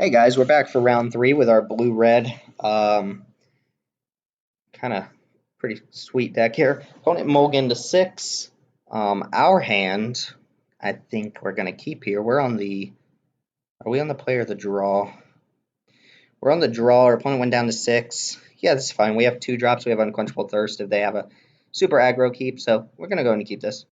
Hey guys, we're back for round three with our blue-red. Kind of pretty sweet deck here. Opponent mulligan to 6. Our hand, I think we're gonna keep here. Are we on the play or the draw? We're on the draw. Our opponent went down to 6. Yeah, this is fine. We have 2 drops. We have Unquenchable Thirst if they have a super aggro keep, so we're gonna go and keep this.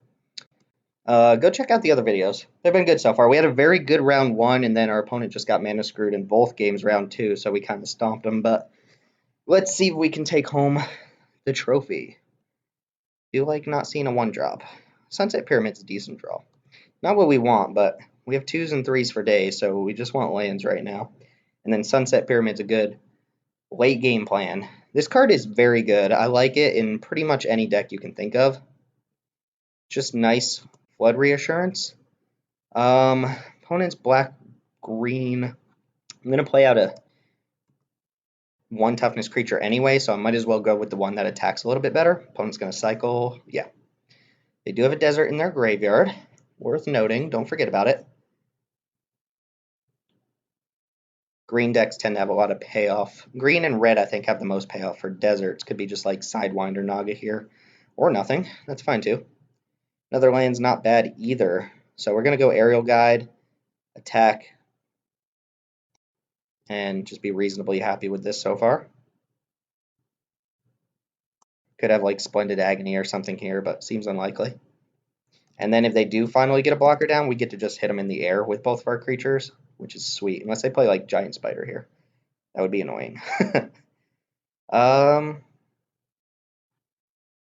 Go check out the other videos. They've been good so far. We had a very good round 1, and then our opponent just got mana screwed in both games round 2, so we kind of stomped them. But let's see if we can take home the trophy. Feel like not seeing a 1-drop. Sunset Pyramid's a decent draw. Not what we want, but we have 2s and 3s for days, so we just want lands right now. And then Sunset Pyramid's a good late game plan. This card is very good. I like it in pretty much any deck you can think of. Just nice Flood Reassurance. Opponent's black, green. I'm going to play out a 1 toughness creature anyway, so I might as well go with the one that attacks a little bit better. Opponent's going to cycle. Yeah. They do have a desert in their graveyard. Worth noting. Don't forget about it. Green decks tend to have a lot of payoff. Green and red, I think, have the most payoff for deserts. Could be just like Sidewinder Naga here. Or nothing. That's fine too. Another land's not bad either. So we're going to go Aerial Guide, attack, and just be reasonably happy with this so far. Could have like Splendid Agony or something here, but seems unlikely. And then if they do finally get a blocker down, we get to just hit them in the air with both of our creatures, which is sweet. Unless they play like Giant Spider here. That would be annoying.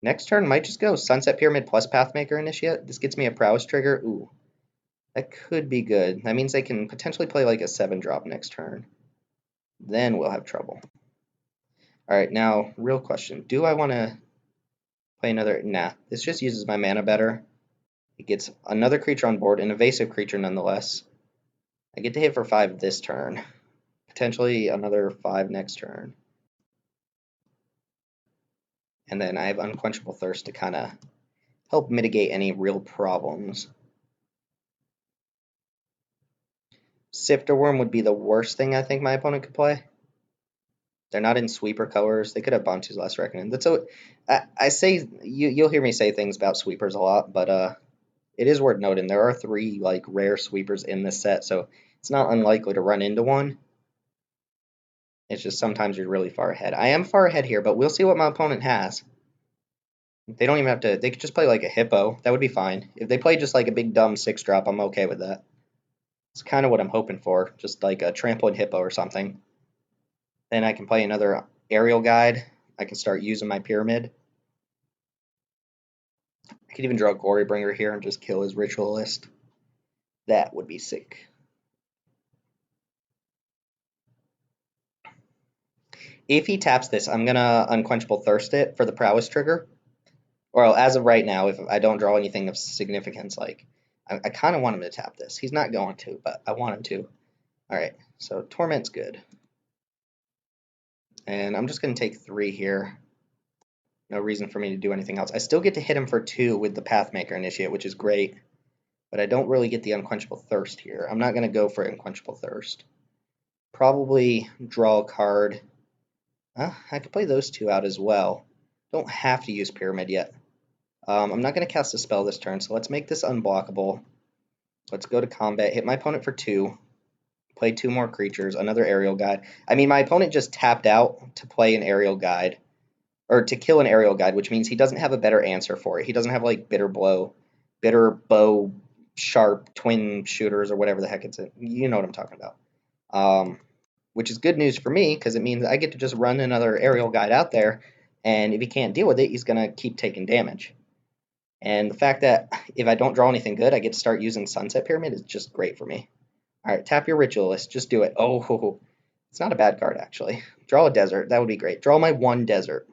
Next turn might just go Sunset Pyramid plus Pathmaker Initiate. This gets me a Prowess trigger. Ooh, that could be good. That means they can potentially play like a 7-drop next turn. Then we'll have trouble. All right, now, real question. Do I want to play another? Nah, this just uses my mana better. It gets another creature on board, an evasive creature nonetheless. I get to hit for 5 this turn. Potentially another 5 next turn. And then I have Unquenchable Thirst to kind of help mitigate any real problems. Sifter Worm would be the worst thing I think my opponent could play. They're not in sweeper colors. They could have Bantu's Last Reckoning. That's so. I say you'll hear me say things about sweepers a lot, but it is worth noting there are 3 like rare sweepers in this set, so it's not unlikely to run into one. It's just sometimes you're really far ahead. I am far ahead here, but we'll see what my opponent has. They don't even have to. They could just play like a hippo. That would be fine. If they play just like a big dumb 6-drop, I'm okay with that. It's kind of what I'm hoping for, just like a trampling hippo or something. Then I can play another Aerial Guide. I can start using my Pyramid. I could even draw a Glorybringer here and just kill his Ritualist. That would be sick. If he taps this, I'm going to Unquenchable Thirst it for the Prowess trigger. Or as of right now, if I don't draw anything of significance, like I kind of want him to tap this. He's not going to, but I want him to. All right, so Torment's good. And I'm just going to take 3 here. No reason for me to do anything else. I still get to hit him for 2 with the Pathmaker Initiate, which is great. But I don't really get the Unquenchable Thirst here. I'm not going to go for Unquenchable Thirst. Probably draw a card. I could play those 2 out as well. Don't have to use Pyramid yet. I'm not going to cast a spell this turn, so let's make this unblockable. Let's go to combat, hit my opponent for 2, play 2 more creatures, another Aerial Guide. I mean, my opponent just tapped out to play an Aerial Guide, or to kill an Aerial Guide, which means he doesn't have a better answer for it. He doesn't have like Bitter Bow, Sharp, Twin Shooters, or whatever the heck it's in. You know what I'm talking about. Which is good news for me, because it means I get to just run another Aerial Guide out there, and if he can't deal with it, he's going to keep taking damage. And the fact that if I don't draw anything good, I get to start using Sunset Pyramid is just great for me. All right, tap your Ritualist. Just do it. Oh, it's not a bad card, actually. Draw a desert. That would be great. Draw my 1 desert.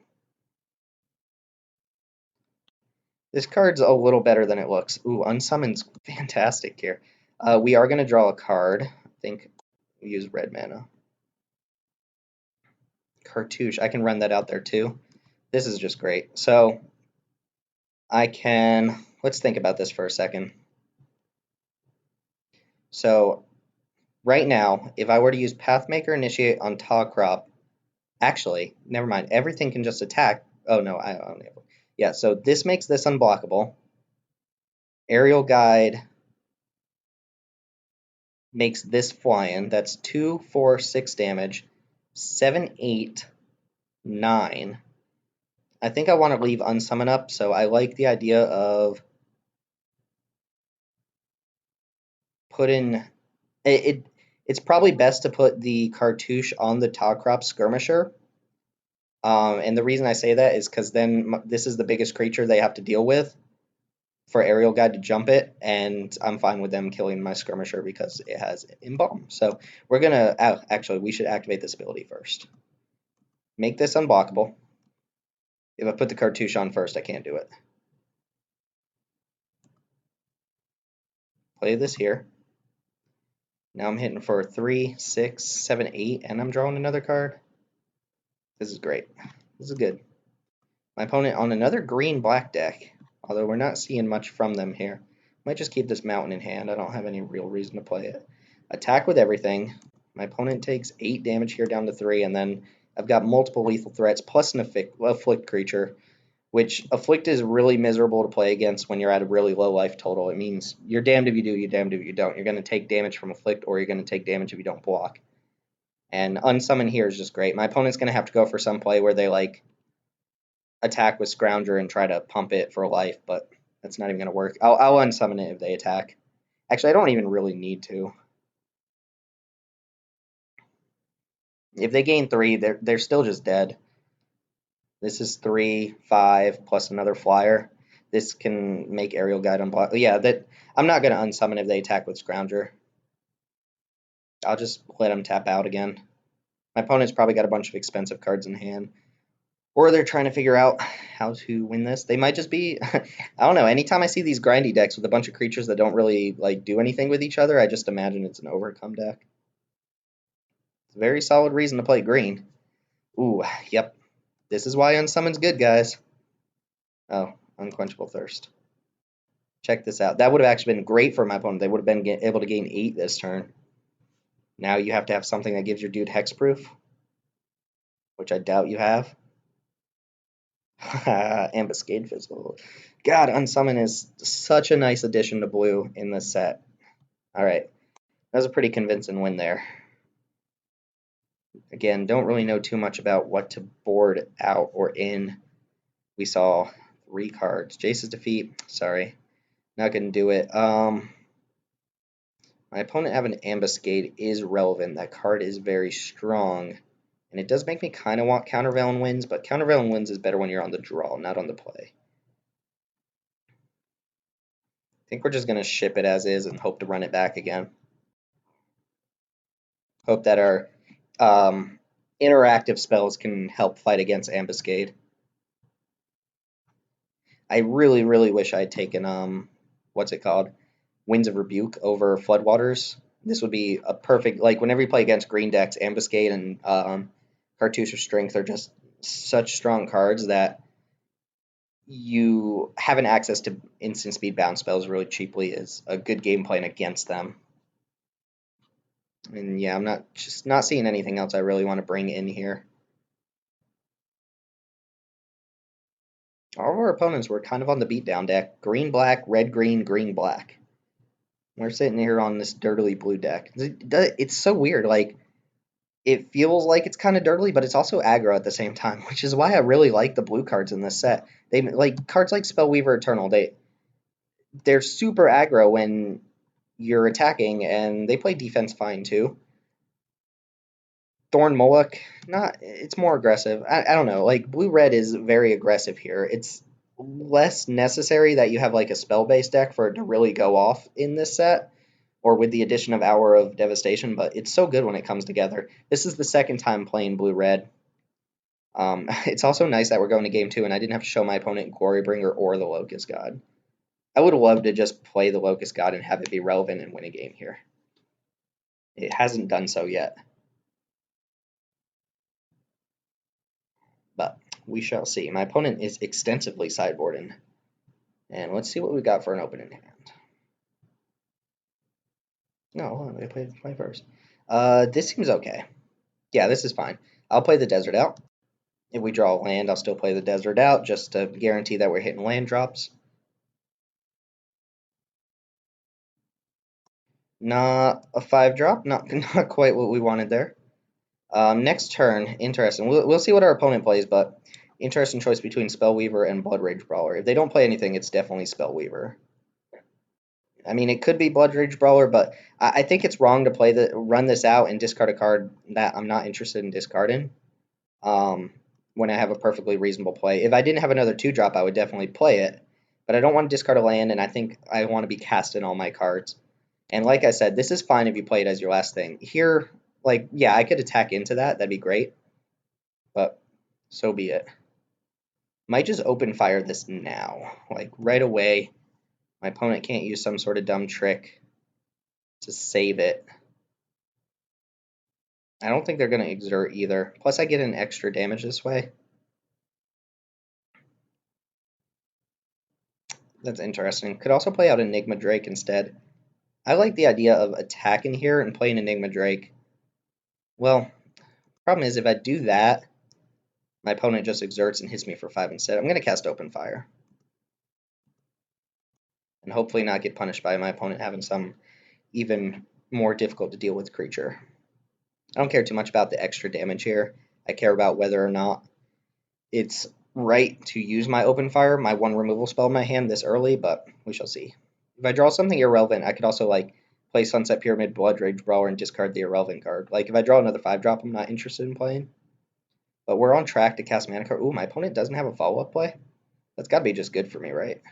This card's a little better than it looks. Ooh, Unsummon's fantastic here. We are going to draw a card. I think we use red mana. Cartouche. I can run that out there too. This is just great. So I can, let's think about this for a second. So Right now, if I were to use Pathmaker Initiate on Crop, actually, never mind. Everything can just attack. Oh no, I only have. Yeah, so this makes this unblockable. Aerial Guide makes this flying. That's 2, 4, 6 damage. 7, 8, 9. I think I want to leave Unsummon up, so I like the idea of putting it's probably best to put the cartouche on the Crop Skirmisher. And the reason I say that is because then this is the biggest creature they have to deal with for Aerial Guide to jump it, and I'm fine with them killing my Skirmisher because it has Embalm. So we're gonna actually we should activate this ability first. Make this unblockable. If I put the cartouche on first, I can't do it. Play this here. Now I'm hitting for 3, 6, 7, 8, and I'm drawing another card. This is great. This is good. My opponent on another green-black deck, although we're not seeing much from them here. Might just keep this mountain in hand. I don't have any real reason to play it. Attack with everything. My opponent takes 8 damage here down to 3, and then I've got multiple lethal threats plus an afflict creature, which afflict is really miserable to play against when you're at a really low life total. It means you're damned if you do, you're damned if you don't. You're going to take damage from afflict, or you're going to take damage if you don't block. And unsummon here is just great. My opponent's going to have to go for some play where they like attack with Scrounger and try to pump it for life, but that's not even going to work. I'll unsummon it if they attack. Actually, I don't even really need to. If they gain 3, they're still just dead. This is 3, 5 plus another flyer. This can make Aerial Guide unblock. Yeah, that I'm not going to unsummon if they attack with Scrounger. I'll just let them tap out again. My opponent's probably got a bunch of expensive cards in hand. Or they're trying to figure out how to win this. They might just be, I don't know, anytime I see these grindy decks with a bunch of creatures that don't really like do anything with each other, I just imagine it's an overcome deck. It's a very solid reason to play green. Ooh, yep. This is why Unsummon's good, guys. Oh, Unquenchable Thirst. Check this out. That would have actually been great for my opponent. They would have been able to gain 8 this turn. Now you have to have something that gives your dude hexproof, which I doubt you have. Ambuscade Fizzle. God, Unsummon is such a nice addition to blue in this set. Alright, that was a pretty convincing win there. Again, don't really know too much about what to board out or in. We saw 3 cards. Jace's Defeat, sorry. Not going to do it. My opponent having Ambuscade is relevant. That card is very strong. And it does make me kind of want Countervailing Winds, but Countervailing Winds is better when you're on the draw, not on the play. I think we're just going to ship it as is and hope to run it back again. Hope that our interactive spells can help fight against Ambuscade. I really, really wish I had taken, what's it called? Winds of Rebuke over Floodwaters. This would be a perfect, like, whenever you play against green decks, Ambuscade and Cartouche of Strength are just such strong cards that you having access to instant speed bounce spells really cheaply is a good game plan against them. And yeah, I'm not seeing anything else I really want to bring in here. All of our opponents were kind of on the beatdown deck. Green, black, red, green, green, black. We're sitting here on this dirtily blue deck. It's so weird. Like, it feels like it's kind of dirtily, but it's also aggro at the same time, which is why I really like the blue cards in this set. They like cards like Spellweaver Eternal. They're super aggro when you're attacking, and they play defense fine too. Thorn Moloch, it's more aggressive. I don't know. Like, blue-red is very aggressive here. It's less necessary that you have like a spell-based deck for it to really go off in this set, or with the addition of Hour of Devastation, but it's so good when it comes together. This is the second time playing blue-red. It's also nice that we're going to game 2, and I didn't have to show my opponent Glorybringer or the Locust God. I would have loved to just play the Locust God and have it be relevant and win a game here. It hasn't done so yet. But we shall see. My opponent is extensively sideboarding. And let's see what we got for an opening hand. No, I play first. This seems okay. Yeah, this is fine. I'll play the desert out. If we draw a land, I'll still play the desert out just to guarantee that we're hitting land drops. Not a 5-drop, not not quite what we wanted there. Next turn, interesting. We'll see what our opponent plays, but interesting choice between Spellweaver and Blood Rage Brawler. If they don't play anything, it's definitely Spellweaver. I mean, it could be Blood Rage Brawler, but I think it's wrong to run this out and discard a card that I'm not interested in discarding. Um, when I have a perfectly reasonable play. If I didn't have another 2-drop, I would definitely play it, but I don't want to discard a land, and I think I want to be casting all my cards. And like I said, this is fine if you play it as your last thing. Here, like, yeah, I could attack into that. That'd be great, but so be it. Might just open fire this now, like right away. My opponent can't use some sort of dumb trick to save it. I don't think they're going to exert either. Plus, I get an extra damage this way. That's interesting. Could also play out Enigma Drake instead. I like the idea of attacking here and playing Enigma Drake. Well, problem is if I do that, my opponent just exerts and hits me for 5 instead. I'm going to cast Open Fire. And hopefully not get punished by my opponent having some even more difficult to deal with creature. I don't care too much about the extra damage here. I care about whether or not it's right to use my Open Fire, my 1 removal spell in my hand this early, but we shall see. If I draw something irrelevant, I could also like play Sunset Pyramid, Blood Rage Brawler, and discard the irrelevant card. Like if I draw another 5-drop, I'm not interested in playing. But we're on track to cast Mana Card. Ooh, my opponent doesn't have a follow-up play? That's got to be just good for me, right?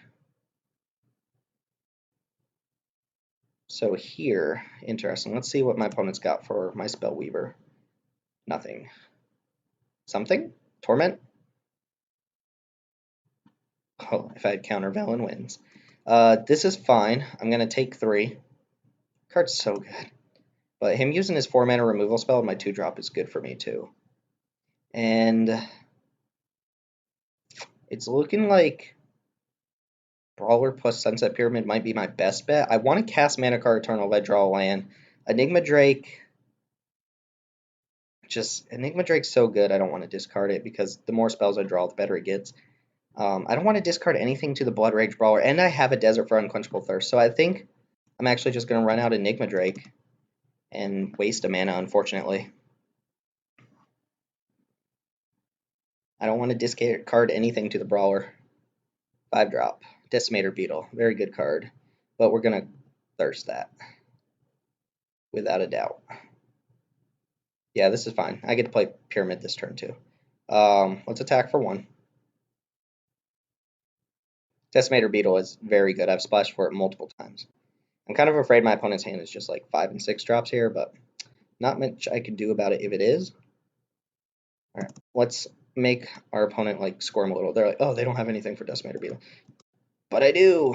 So here, interesting. Let's see what my opponent's got for my Spellweaver. Nothing. Something? Torment? Oh, if I had counter, Velen wins. This is fine. I'm going to take 3. Card's so good. But him using his 4-mana removal spell and my 2-drop is good for me too. And it's looking like Brawler plus Sunset Pyramid might be my best bet. I want to cast Mana Card Eternal if I draw a land. Enigma Drake, Enigma Drake's so good I don't want to discard it because the more spells I draw, the better it gets. I don't want to discard anything to the Blood Rage Brawler, and I have a Desert for Unquenchable Thirst, so I think I'm actually just going to run out Enigma Drake and waste a mana, unfortunately. I don't want to discard anything to the Brawler. 5-drop. Decimator Beetle. Very good card. But we're going to thirst that. Without a doubt. Yeah, this is fine. I get to play Pyramid this turn too. Let's attack for 1. Decimator Beetle is very good. I've splashed for it multiple times. I'm kind of afraid my opponent's hand is just like 5 and 6 drops here, but not much I can do about it if it is. All right, let's make our opponent like squirm a little. They're like, oh, they don't have anything for Decimator Beetle. But I do.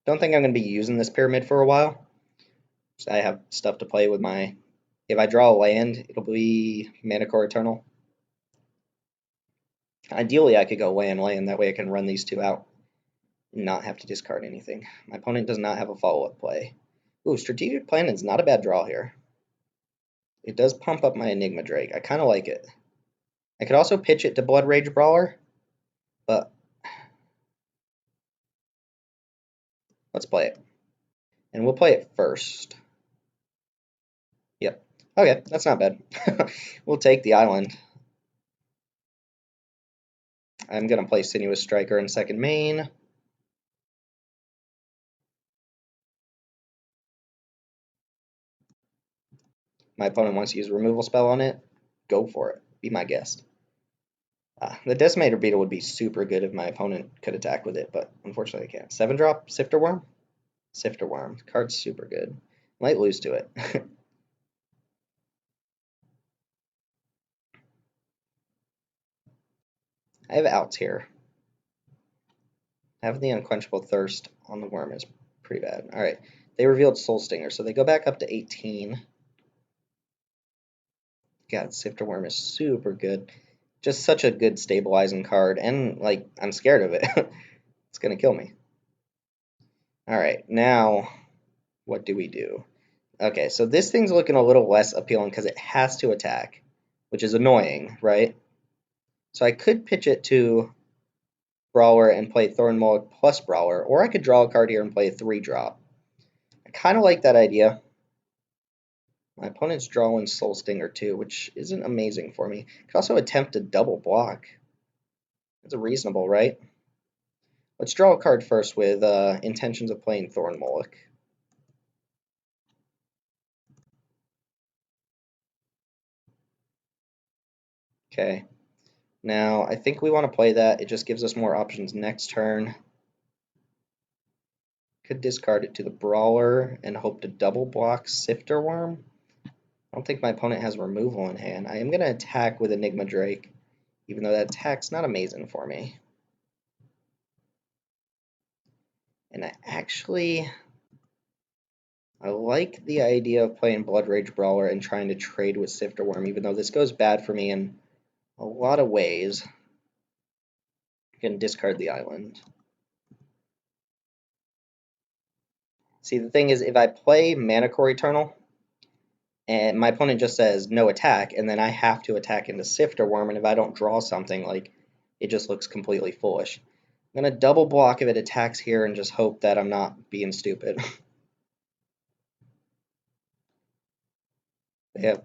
Don't think I'm going to be using this Pyramid for a while. So I have stuff to play with my... If I draw a land, it'll be Mana Core Eternal. Ideally, I could go land. That way I can run these 2 out and not have to discard anything. My opponent does not have a follow-up play. Ooh, Strategic Plan is not a bad draw here. It does pump up my Enigma Drake. I kind of like it. I could also pitch it to Blood Rage Brawler, but let's play it. And we'll play it first. Yep. Okay, that's not bad. We'll take the island. I'm going to play Sinuous Striker in second main. My opponent wants to use a removal spell on it. Go for it. Be my guest. The Decimator Beetle would be super good if my opponent could attack with it, but unfortunately I can't. 7-drop Sifter Worm? Sifter Worm. Card's super good. Might lose to it. I have outs here. Having the Unquenchable Thirst on the Worm is pretty bad. Alright, they revealed Soul Stinger, so they go back up to 18. God, Sifter Worm is super good. Just such a good stabilizing card, and, like, I'm scared of it. It's gonna kill me. Alright, now what do we do? Okay, so this thing's looking a little less appealing because it has to attack, which is annoying, right? So I could pitch it to Brawler and play Thorn Mulligan plus Brawler, or I could draw a card here and play a 3-drop. I kind of like that idea. My opponent's drawing Soul Stinger too, which isn't amazing for me. Could also attempt to double block. That's reasonable, right? Let's draw a card first with intentions of playing Thorn Mulligan. Okay. Now, I think we want to play that. It just gives us more options next turn. Could discard it to the Brawler and hope to double block Sifter Worm. I don't think my opponent has removal in hand. I am going to attack with Enigma Drake, even though that attack's not amazing for me. And I like the idea of playing Blood Rage Brawler and trying to trade with Sifter Worm, even though this goes bad for me in a lot of ways. I can discard the island. See, the thing is, if I play Mana Core Eternal, and my opponent just says no attack, and then I have to attack into Sifter Worm, and if I don't draw something, like, it just looks completely foolish. I'm going to double block if it attacks here and just hope that I'm not being stupid. They have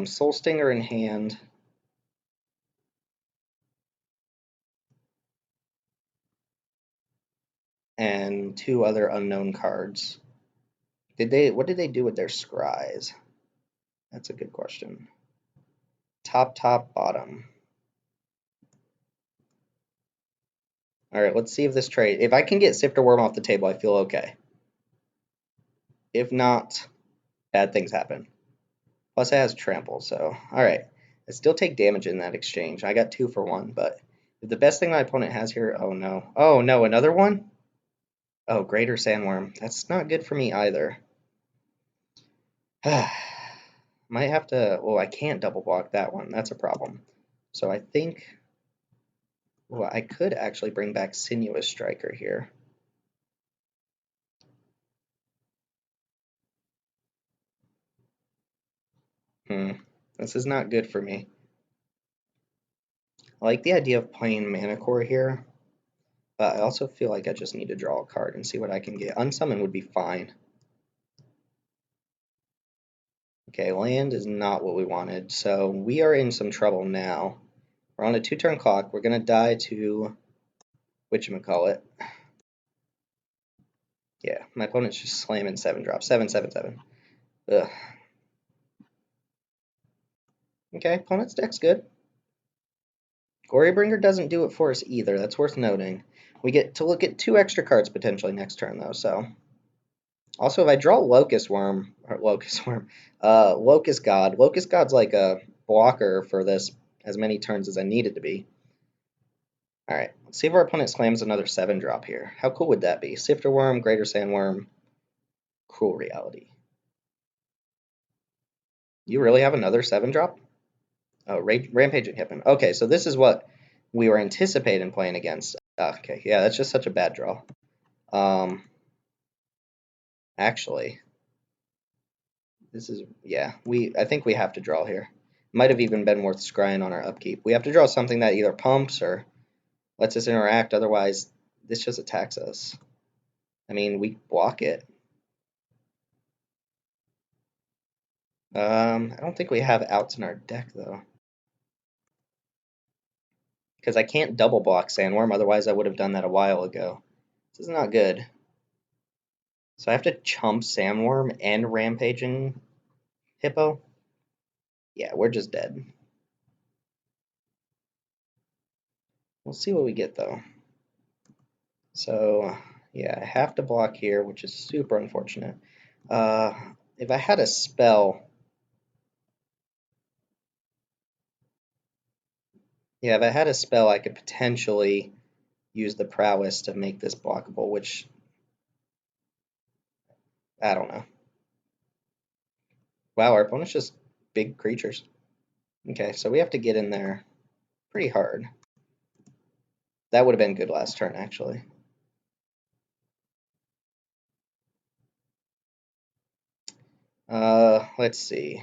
Soul Stinger in hand. And 2 other unknown cards. What did they do with their scries? That's a good question. Top, bottom. Alright, let's see if this trade... If I can get Sifter Worm off the table, I feel okay. If not, bad things happen. Plus it has Trample, so... Alright. I still take damage in that exchange. I got 2 for 1, but... If the best thing my opponent has here... Oh, no. Oh, no, another one? Oh, Greater Sandworm. That's not good for me either. Might have to... Well, I can't double block that one. That's a problem. So I think... Well, I could actually bring back Sinuous Striker here. This is not good for me. I like the idea of playing Mana Core here, but I also feel like I just need to draw a card and see what I can get. Unsummon would be fine. Okay, land is not what we wanted, so we are in some trouble now. We're on a 2-turn clock. We're going to die to... Whatchamacallit. Yeah, my opponent's just slamming 7-drop. 7, 7, 7. Ugh. Okay, opponent's deck's good. Glorybringer doesn't do it for us either. That's worth noting. We get to look at 2 extra cards potentially next turn, though, so... Also, if I draw Locust God. Locust God's like a blocker for this as many turns as I need it to be. Alright, let's see if our opponent slams another 7-drop here. How cool would that be? Sifter Worm, Greater Sandworm, Cruel Reality. You really have another 7-drop? Oh, Rampaging Hitman. Okay, so this is what we were anticipating playing against. Okay, yeah, that's just such a bad draw. Actually, this is, yeah, I think we have to draw here. Might have even been worth scrying on our upkeep. We have to draw something that either pumps or lets us interact, otherwise this just attacks us. I mean, we block it. I don't think we have outs in our deck, though. Because I can't double block Sandworm, otherwise I would have done that a while ago. This is not good. So I have to chump Sandworm and Rampaging Hippo? Yeah, we're just dead. We'll see what we get, though. So, yeah, I have to block here, which is super unfortunate. If I had a spell... Yeah, if I had a spell, I could potentially use the Prowess to make this blockable, which... I don't know. Wow, our opponent's just big creatures. Okay, so we have to get in there pretty hard. That would have been good last turn, actually. Let's see.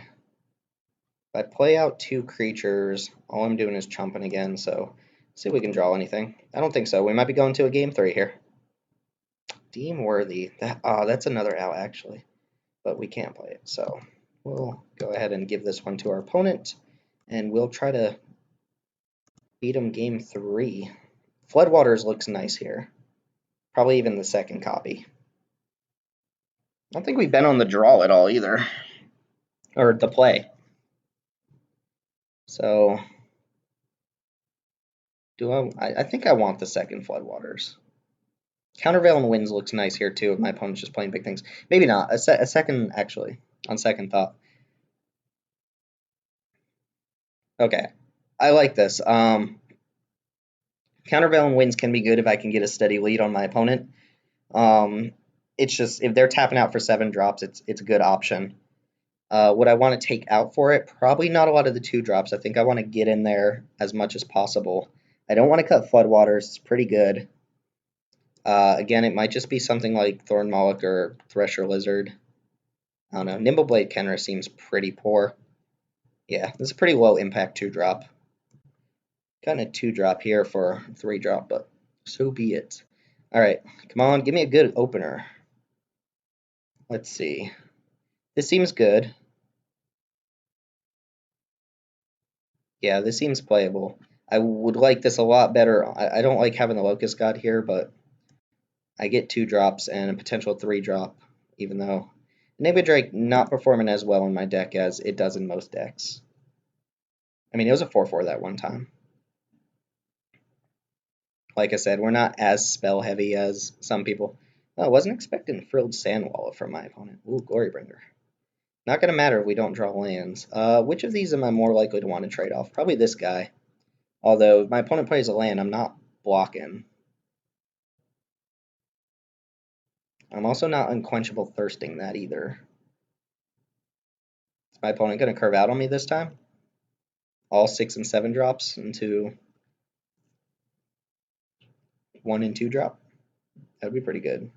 If I play out 2 creatures, all I'm doing is chumping again, so see if we can draw anything. I don't think so. We might be going to a game 3 here. Deem worthy. That's another out, actually. But we can't play it, so we'll go ahead and give this one to our opponent, and we'll try to beat him game 3. Floodwaters looks nice here. Probably even the second copy. I don't think we've been on the draw at all either. Or the play. So I think I want the second Floodwaters. Countervailing Winds looks nice here too if my opponent's just playing big things. Maybe not. A second, actually, on second thought. Okay. I like this. Countervailing Winds can be good if I can get a steady lead on my opponent. It's just if they're tapping out for 7 drops, it's a good option. What I want to take out for it, probably not a lot of the 2 drops. I think I want to get in there as much as possible. I don't want to cut Floodwaters. It's pretty good. Again, it might just be something like Thorn Moloch or Thresher Lizard. I don't know. Nimbleblade Kenra seems pretty poor. Yeah, this is a pretty low impact 2-drop. Kind of 2-drop here for 3-drop, but so be it. All right, come on, give me a good opener. Let's see. This seems good. Yeah, this seems playable. I would like this a lot better. I don't like having the Locust God here, but I get 2 drops and a potential 3-drop, even though Enigma Drake not performing as well in my deck as it does in most decks. I mean, it was a 4/4 that one time. Like I said, we're not as spell heavy as some people. Oh, I wasn't expecting Frilled Sandwallow from my opponent. Ooh, Glorybringer. Not going to matter if we don't draw lands. Which of these am I more likely to want to trade off? Probably this guy. Although, if my opponent plays a land, I'm not blocking. I'm also not Unquenchable Thirsting that either. Is my opponent going to curve out on me this time? All 6 and 7 drops into 1 and 2 drop? That would be pretty good.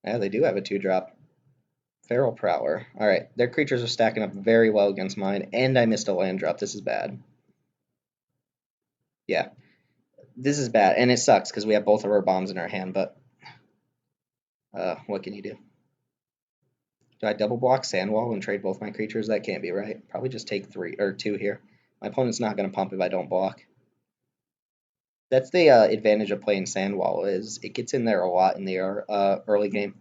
Yeah, they do have a 2-drop. Feral Prowler. Alright, their creatures are stacking up very well against mine, and I missed a land drop. This is bad. Yeah, this is bad, and it sucks because we have both of our bombs in our hand, but what can you do? Do I double block Sandwall and trade both my creatures? That can't be right. Probably just take 3 or 2 here. My opponent's not going to pump if I don't block. That's the advantage of playing Sandwall, is it gets in there a lot in the early game.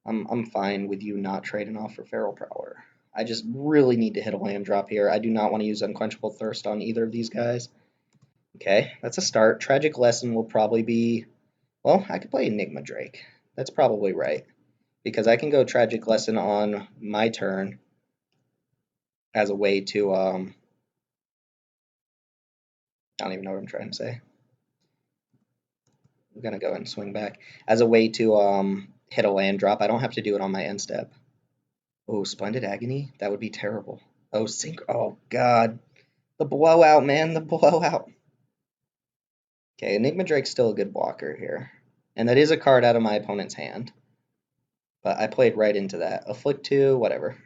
I'm fine with you not trading off for Feral Prowler. I just really need to hit a land drop here. I do not want to use Unquenchable Thirst on either of these guys. Okay, that's a start. Tragic Lesson will probably be... Well, I could play Enigma Drake. That's probably right. Because I can go Tragic Lesson on my turn as a way to... I don't even know what I'm trying to say. I'm going to go and swing back. As a way to hit a land drop. I don't have to do it on my end step. Oh, Splendid Agony? That would be terrible. Oh, Sync. Oh, God. The blowout, man. The blowout. Okay, Enigma Drake's still a good blocker here. And that is a card out of my opponent's hand. But I played right into that. Afflict 2, whatever.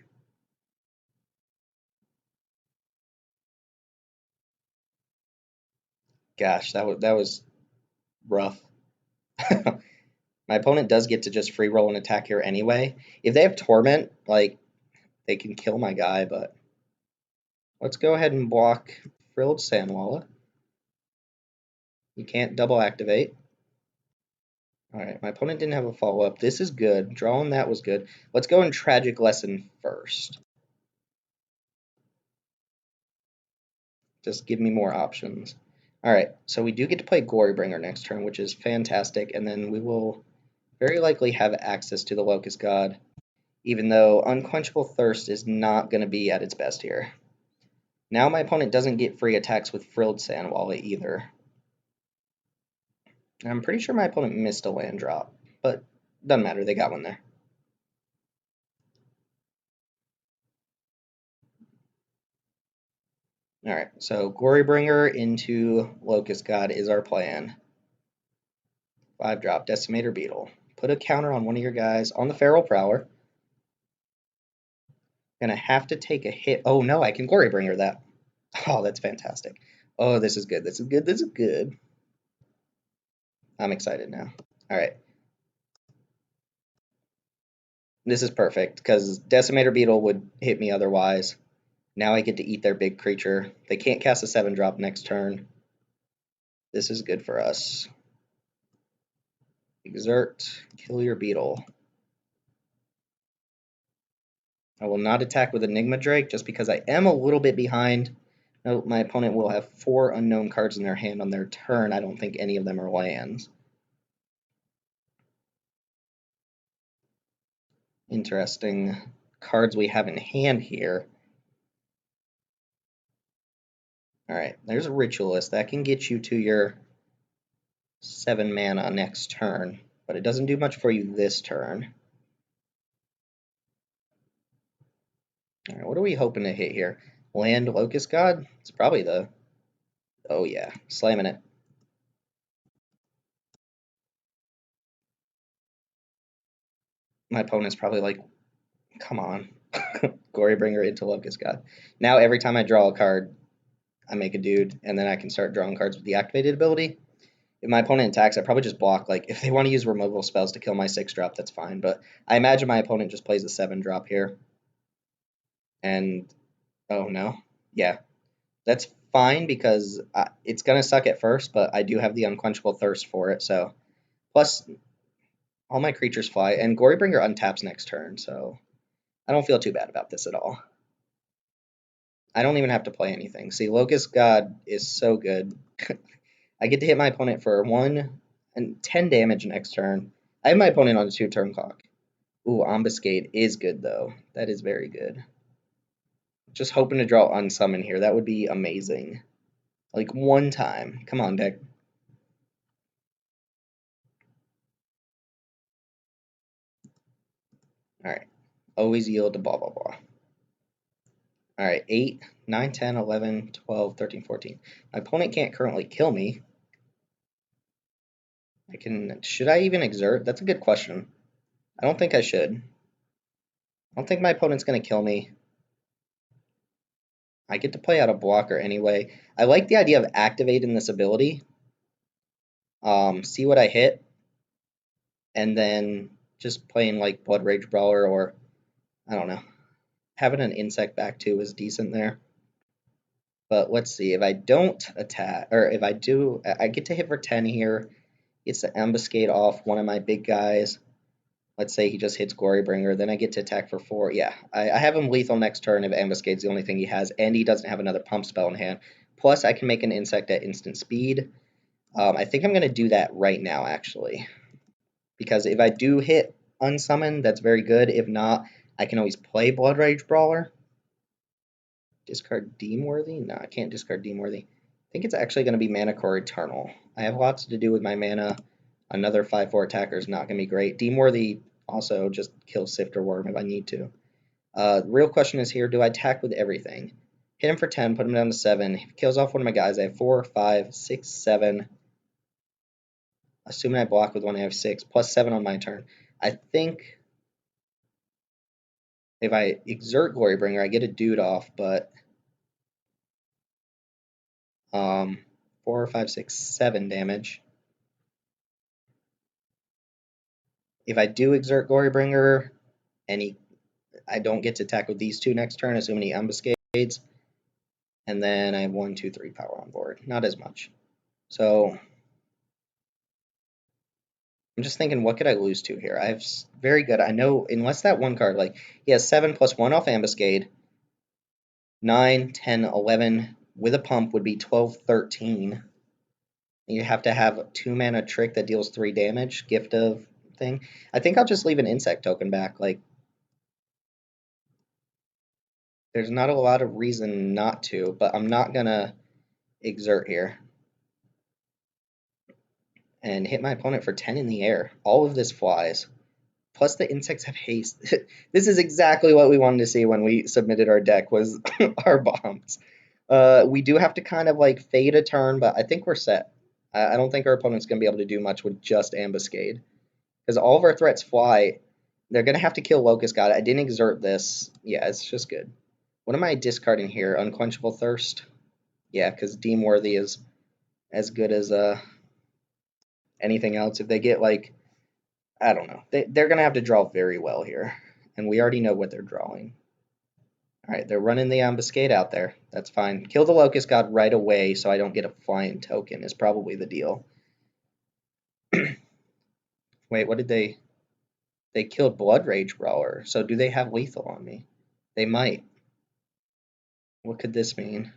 Gosh, that was rough. My opponent does get to just free roll an attack here anyway. If they have Torment, like, they can kill my guy, but let's go ahead and block Frilled Sandwalla. You can't double activate. Alright, my opponent didn't have a follow-up. This is good. Drawing that was good. Let's go in Tragic Lesson first. Just give me more options. Alright, so we do get to play Glorybringer next turn, which is fantastic, and then we will very likely have access to the Locust God, even though Unquenchable Thirst is not going to be at its best here. Now my opponent doesn't get free attacks with Frilled Sandwalla either. I'm pretty sure my opponent missed a land drop, but doesn't matter, they got one there. Alright, so Glorybringer into Locust God is our plan. 5-drop Decimator Beetle. Put a counter on one of your guys on the Feral Prowler. Gonna have to take a hit. Oh no, I can Glorybringer that. Oh, that's fantastic. Oh, this is good. This is good. This is good. I'm excited now. All right. This is perfect because Decimator Beetle would hit me otherwise. Now I get to eat their big creature. They can't cast a 7-drop next turn. This is good for us. Exert, kill your beetle. I will not attack with Enigma Drake just because I am a little bit behind. No, my opponent will have 4 unknown cards in their hand on their turn. I don't think any of them are lands. Interesting cards we have in hand here. Alright, there's a Ritualist. That can get you to your 7 mana next turn, but it doesn't do much for you this turn. Alright, what are we hoping to hit here? Land Locust God? It's probably the... Oh yeah, slamming it. My opponent's probably like, come on. Glorybringer into Locust God. Now every time I draw a card, I make a dude, and then I can start drawing cards with the activated ability. If my opponent attacks, I probably just block. Like, if they want to use removal spells to kill my 6-drop, that's fine. But I imagine my opponent just plays a 7-drop here. And, oh no. Yeah, that's fine because it's going to suck at first, but I do have the Unquenchable Thirst for it. So, plus, all my creatures fly, and Glorybringer untaps next turn, so I don't feel too bad about this at all. I don't even have to play anything. See, Locust God is so good. I get to hit my opponent for 1 and 10 damage next turn. I have my opponent on a 2-turn clock. Ooh, Ambuscade is good, though. That is very good. Just hoping to draw Unsummon here. That would be amazing. Like, 1 time. Come on, deck. Alright. Always yield to blah, blah, blah. Alright, 8, 9, 10, 11, 12, 13, 14. My opponent can't currently kill me. Should I even exert? That's a good question. I don't think I should. I don't think my opponent's going to kill me. I get to play out a blocker anyway. I like the idea of activating this ability. See what I hit. And then just playing like Blood Rage Brawler or, I don't know. Having an insect back too is decent there. But let's see. If I don't attack, or if I do, I get to hit for 10 here. Gets to ambuscade off one of my big guys. Let's say he just hits Glorybringer, then I get to attack for 4. Yeah, I have him lethal next turn if Ambuscade's the only thing he has, and he doesn't have another pump spell in hand. Plus, I can make an insect at instant speed. I think I'm going to do that right now, actually. Because if I do hit Unsummon, that's very good. If not, I can always play Blood Rage Brawler. Discard Deemworthy? No, I can't discard Deemworthy. I think it's actually going to be Mana Core Eternal. I have lots to do with my mana. Another 5/4 attacker is not going to be great. Deemworthy also just kills Sifter Worm if I need to. The real question is here, do I attack with everything? Hit him for 10, put him down to 7. If he kills off one of my guys, I have 4, 5, 6, 7. Assuming I block with one, I have 6, plus 7 on my turn. I think if I exert Glorybringer, I get a dude off, but 4, 5, 6, 7 damage. If I do exert Glorybringer, and I don't get to attack with these 2 next turn, assuming he ambuscades, and then I have 1, 2, 3 power on board. Not as much. So I'm just thinking, what could I lose to here? I have very good. I know, unless that one card, like, he has 7 plus 1 off ambuscade, 9, 10, 11 with a pump would be 12, 13. You have to have a 2-mana trick that deals 3 damage, gift of thing. I think I'll just leave an insect token back. Like, there's not a lot of reason not to, but I'm not gonna exert here and hit my opponent for 10 in the air. All of this flies. Plus the insects have haste. This is exactly what we wanted to see when we submitted our deck was our bombs. We do have to kind of like fade a turn, but I think we're set. I don't think our opponent's going to be able to do much with just Ambuscade. Because all of our threats fly. They're going to have to kill Locust God. I didn't exert this. Yeah, it's just good. What am I discarding here? Unquenchable Thirst? Yeah, because Deem Worthy is as good as anything else. If they get, like, I don't know. They're going to have to draw very well here. And we already know what they're drawing. All right, they're running the Ambuscade out there. That's fine. Kill the Locust God right away so I don't get a flying token is probably the deal. Wait, what did they... They killed Blood Rage Brawler, so do they have lethal on me? They might. What could this mean?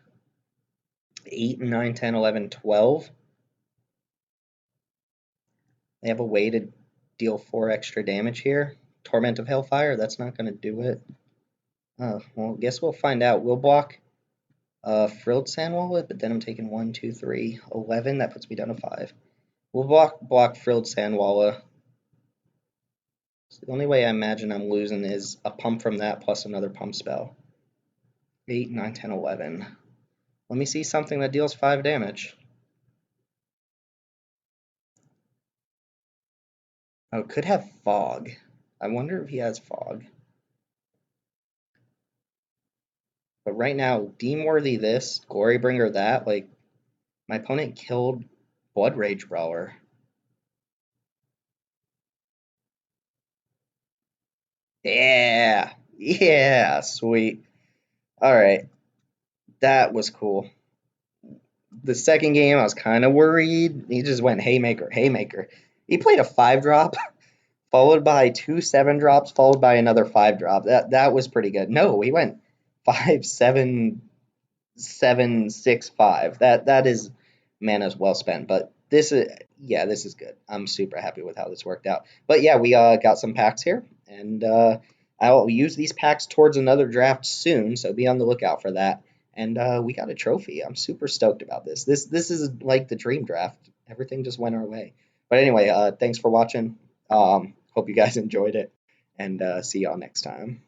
8, 9, 10, 11, 12? They have a way to deal 4 extra damage here. Torment of Hellfire, that's not going to do it. Oh, well, guess we'll find out. We'll block Frilled Sandwalla, but then I'm taking 1, 2, 3, 11. That puts me down to 5. We'll block Frilled Sandwalla. So the only way I imagine I'm losing is a pump from that plus another pump spell. 8, 9, 10, 11. Let me see something that deals 5 damage. Oh, could have Fog. I wonder if he has Fog. But right now, Deemworthy this, Glorybringer that, like, my opponent killed Blood Rage Brawler. Yeah! Yeah! Sweet. Alright. That was cool. The second game, I was kind of worried. He just went Haymaker, Haymaker. He played a 5-drop, followed by 2 7-drops, followed by another 5-drop. That was pretty good. No, he went 5, 7, 7, 6, 5. That is mana's well spent. But this is good. I'm super happy with how this worked out. But yeah, we got some packs here, and I'll use these packs towards another draft soon. So be on the lookout for that. And we got a trophy. I'm super stoked about this. This is like the dream draft. Everything just went our way. But anyway, thanks for watching. Hope you guys enjoyed it, and see y'all next time.